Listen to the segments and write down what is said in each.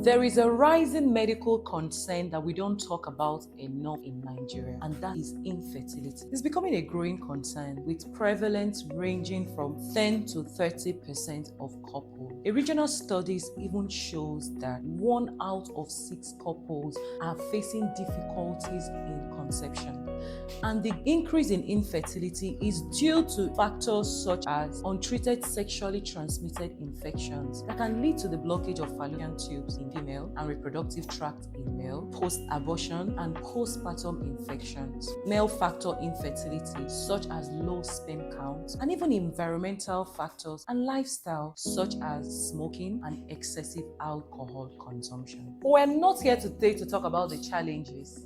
There is a rising medical concern that we don't talk about enough in Nigeria, and that is infertility. It's becoming a growing concern, with prevalence ranging from 10 to 30% of couples. A regional studies even shows that 1 out of 6 couples are facing difficulties in conception. And the increase in infertility is due to factors such as untreated sexually transmitted infections that can lead to the blockage of fallopian tubes in female and reproductive tract in male, post-abortion and postpartum infections, male factor infertility such as low sperm count, and even environmental factors and lifestyle such as smoking and excessive alcohol consumption. But we're not here today to talk about the challenges.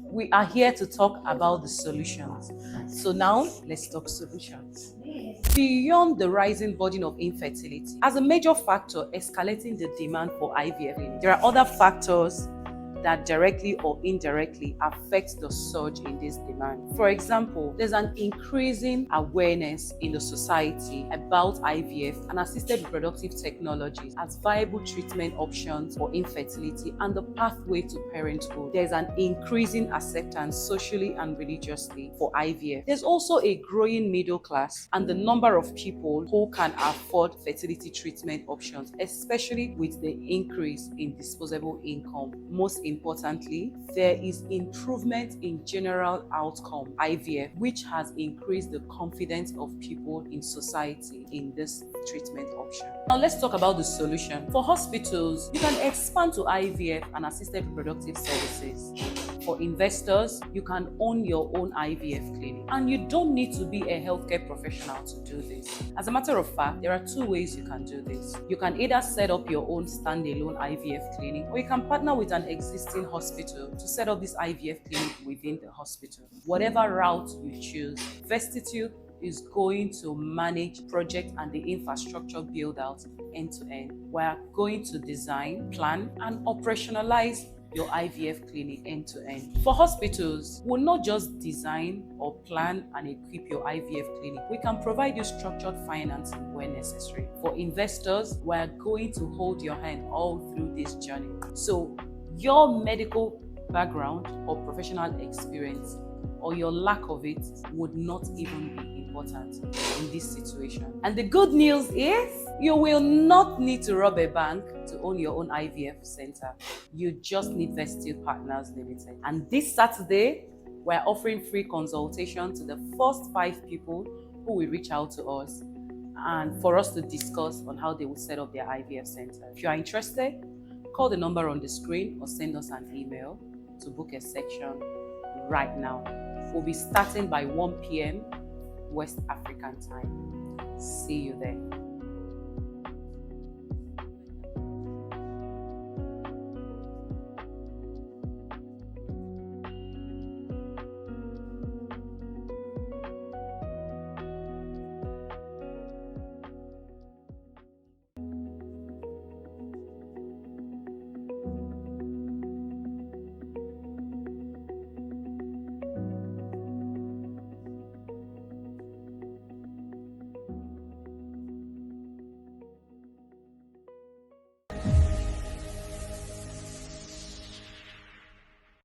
We are here to talk about the solutions. So now, let's talk solutions. Beyond the rising burden of infertility, as a major factor escalating the demand for IVF, there are other factors that directly or indirectly affect the surge in this demand. For example, there's an increasing awareness in the society about IVF and assisted reproductive technologies as viable treatment options for infertility and the pathway to parenthood. There's an increasing acceptance socially and religiously for IVF. There's also a growing middle class and the number of people who can afford fertility treatment options, especially with the increase in disposable income. Most importantly, there is improvement in general outcome IVF, which has increased the confidence of people in society in this treatment option. Now let's talk about the solution. For hospitals, you can expand to IVF and assisted reproductive services. For investors, you can own your own IVF clinic, and you don't need to be a healthcare professional to do this. As a matter of fact, there are 2 ways you can do this. You can either set up your own standalone IVF clinic, or you can partner with an existing hospital to set up this IVF clinic within the hospital. Whatever route you choose, Vestitude is going to manage project and the infrastructure build out end to end. We are going to design, plan, and operationalize your IVF clinic end to end. For hospitals, we'll not just design or plan and equip your IVF clinic. We can provide you structured financing where necessary. For investors, we're going to hold your hand all through this journey. So your medical background or professional experience or your lack of it would not even be important in this situation. And the good news is you will not need to rob a bank to own your own IVF center. You just need Vestitude Partners Limited. And this Saturday, we're offering free consultation to the first 5 people who will reach out to us and for us to discuss on how they will set up their IVF center. If you are interested, call the number on the screen or send us an email to book a section right now. We'll be starting by 1 p.m. West African time. See you there.